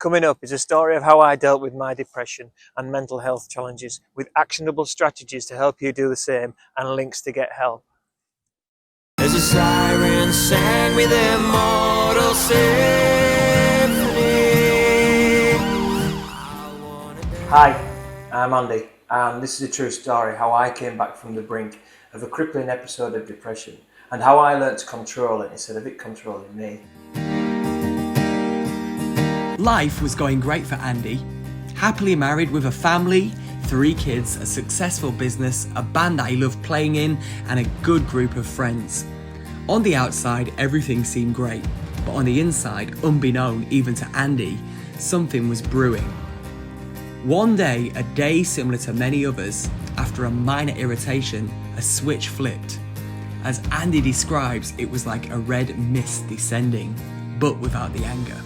Coming up is a story of how I dealt with my depression and mental health challenges with actionable strategies to help you do the same and links to get help. There's a siren sang with immortal symphony. Hi, I'm Andy, and this is a true story how I came back from the brink of a crippling episode of depression and how I learned to control it instead of it controlling me. Life was going great for Andy. Happily married with a family, 3 kids, a successful business, a band that he loved playing in, and a good group of friends. On the outside, everything seemed great, but on the inside, unbeknown even to Andy, something was brewing. One day, a day similar to many others, after a minor irritation, a switch flipped. As Andy describes, it was like a red mist descending, but without the anger.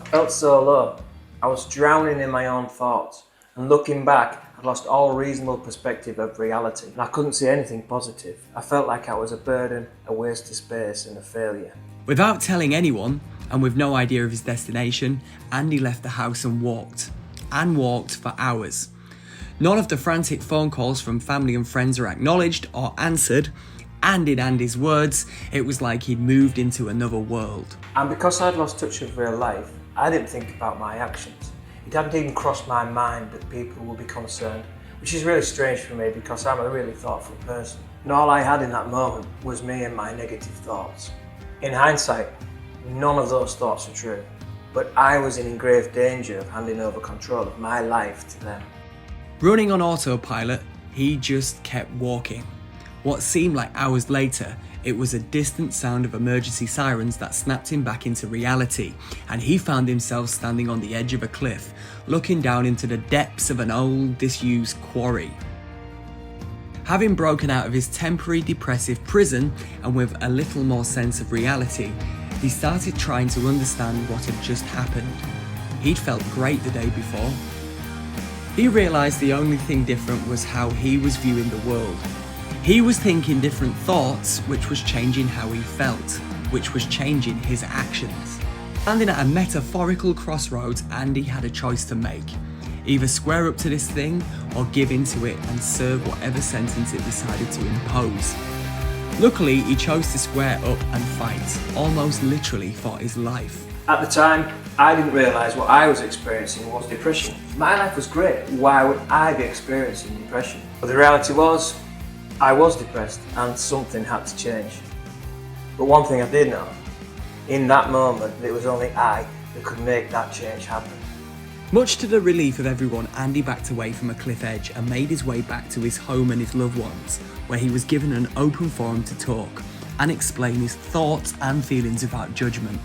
I felt so low. I was drowning in my own thoughts, and looking back, I'd lost all reasonable perspective of reality, and I couldn't see anything positive. I felt like I was a burden, a waste of space, and a failure. Without telling anyone, and with no idea of his destination, Andy left the house and walked for hours. None of the frantic phone calls from family and friends are acknowledged or answered, and in Andy's words, it was like he'd moved into another world. And because I'd lost touch with real life, I didn't think about my actions. It hadn't even crossed my mind that people would be concerned, which is really strange for me because I'm a really thoughtful person. And all I had in that moment was me and my negative thoughts. In hindsight, none of those thoughts are true, but I was in grave danger of handing over control of my life to them. Running on autopilot, he just kept walking. What seemed like hours later, it was a distant sound of emergency sirens that snapped him back into reality, and he found himself standing on the edge of a cliff, looking down into the depths of an old, disused quarry. Having broken out of his temporary depressive prison, and with a little more sense of reality, he started trying to understand what had just happened. He'd felt great the day before. He realised the only thing different was how he was viewing the world. He was thinking different thoughts, which was changing how he felt, which was changing his actions. Standing at a metaphorical crossroads, Andy had a choice to make. Either square up to this thing or give into it and serve whatever sentence it decided to impose. Luckily, he chose to square up and fight, almost literally for his life. At the time, I didn't realise what I was experiencing was depression. My life was great. Why would I be experiencing depression? But the reality was, I was depressed and something had to change. But one thing I did know, in that moment, it was only I that could make that change happen. Much to the relief of everyone, Andy backed away from a cliff edge and made his way back to his home and his loved ones, where he was given an open forum to talk and explain his thoughts and feelings without judgment.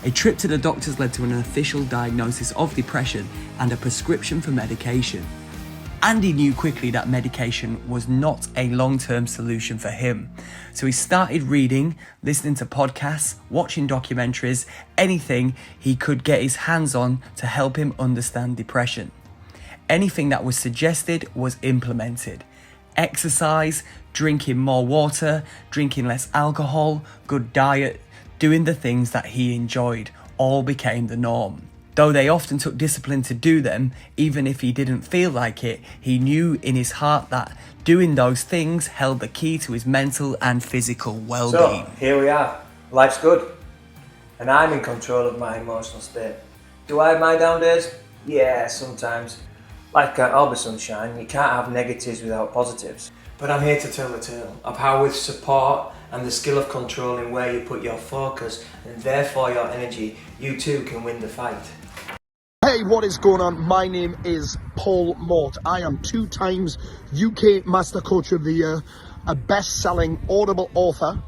A trip to the doctors led to an official diagnosis of depression and a prescription for medication. Andy knew quickly that medication was not a long-term solution for him. So he started reading, listening to podcasts, watching documentaries, anything he could get his hands on to help him understand depression. Anything that was suggested was implemented. Exercise, drinking more water, drinking less alcohol, good diet, doing the things that he enjoyed, all became the norm. Though they often took discipline to do them, even if he didn't feel like it, he knew in his heart that doing those things held the key to his mental and physical well-being. So, here we are. Life's good. And I'm in control of my emotional state. Do I have my down days? Yeah, sometimes. Like all the sunshine, you can't have negatives without positives. But I'm here to tell the tale of how with support and the skill of controlling where you put your focus and therefore your energy, you too can win the fight. Hey, what is going on? My name is Paul Mort. I am 2 times UK Master Coach of the Year, a best-selling Audible author,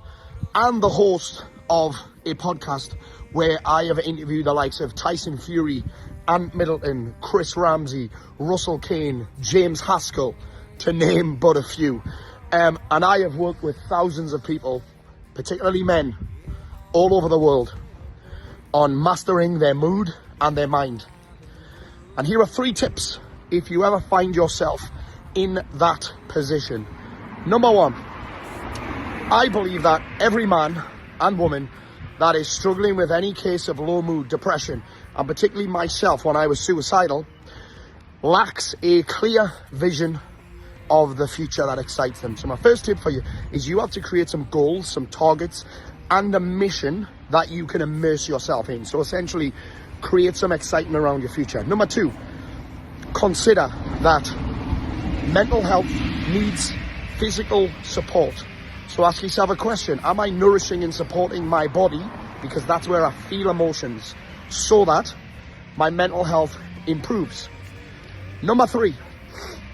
and the host of a podcast where I have interviewed the likes of Tyson Fury, Ant Middleton, Chris Ramsey, Russell Kane, James Haskell, to name but a few. And I have worked with thousands of people, particularly men, all over the world, on mastering their mood and their mind. And here are 3 tips if you ever find yourself in that position. Number 1, I believe that every man and woman that is struggling with any case of low mood, depression, and particularly myself when I was suicidal, lacks a clear vision of the future that excites them. So my first tip for you is you have to create some goals, some targets, and a mission that you can immerse yourself in. So essentially, create some excitement around your future. Number two, consider that mental health needs physical support. So ask yourself a question: am I nourishing and supporting my body, because that's where I feel emotions, so that my mental health improves? Number three,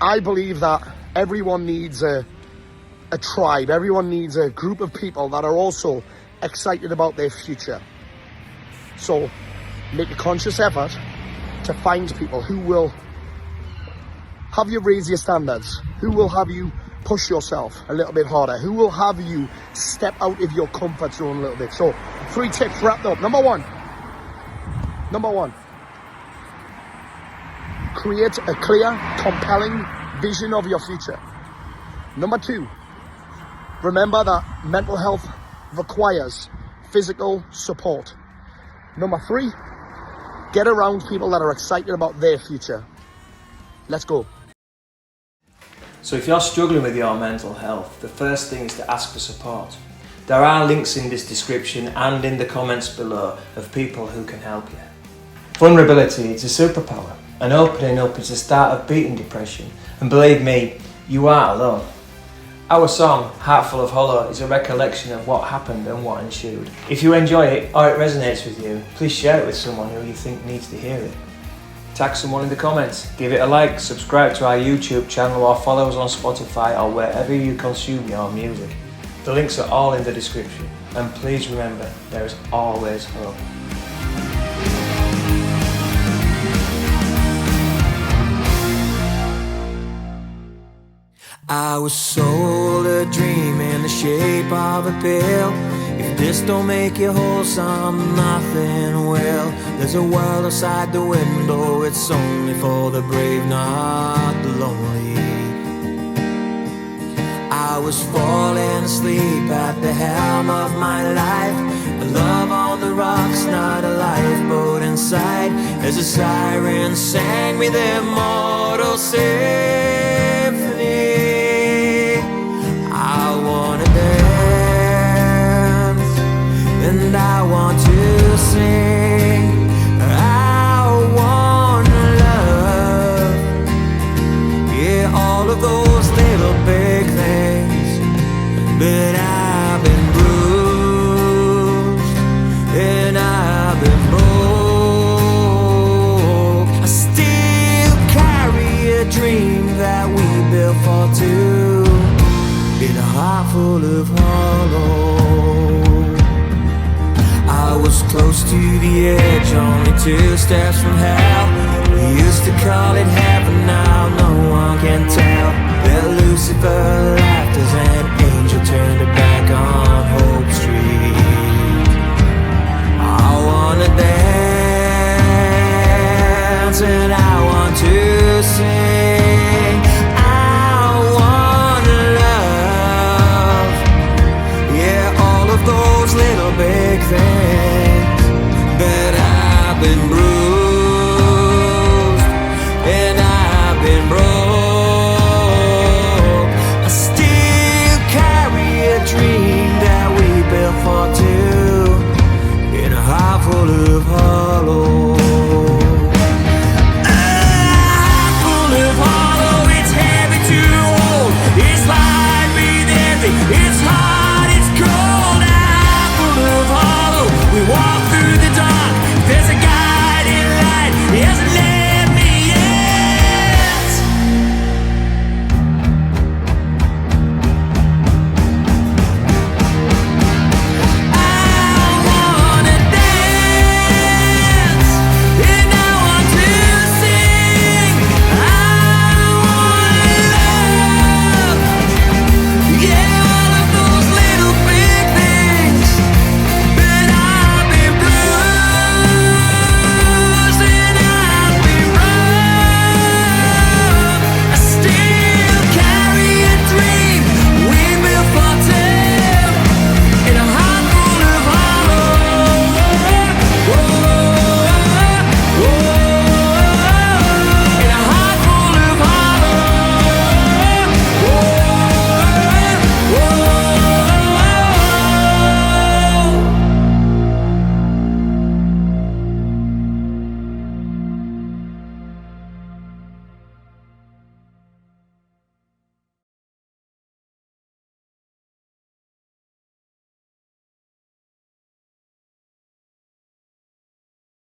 I believe that everyone needs a tribe. Everyone needs a group of people that are also excited about their future. So make a conscious effort to find people who will have you raise your standards, who will have you push yourself a little bit harder, who will have you step out of your comfort zone a little bit. So 3 tips wrapped up. Number one, create a clear, compelling vision of your future. Number two, remember that mental health requires physical support. Number three, get around people that are excited about their future. Let's go. So if you're struggling with your mental health, the first thing is to ask for support. There are links in this description and in the comments below of people who can help you. Vulnerability is a superpower, and opening up is the start of beating depression. And believe me, you are alone. Our song, Heart Full of Hollow, is a recollection of what happened and what ensued. If you enjoy it or it resonates with you, please share it with someone who you think needs to hear it. Tag someone in the comments, give it a like, subscribe to our YouTube channel or follow us on Spotify or wherever you consume your music. The links are all in the description. And please remember, there is always hope. I was sold a dream in the shape of a pill. If this don't make you wholesome, nothing will. There's a world outside the window, it's only for the brave, not the lonely. I was falling asleep at the helm of my life. A love on the rocks, not a lifeboat inside. As a siren sang me their mortal symphony. I wanna dance, and I want to sing. I wanna love, yeah, all of those little big things. But I've been bruised, and I've been broke. I still carry a dream that we built for two, in a heart full of hollow. I was close to the edge, only 2 steps from hell. We used to call it heaven, now no one can tell. That Lucifer laughed as an angel turned her back on Hope Street. I wanna dance and I want to sing.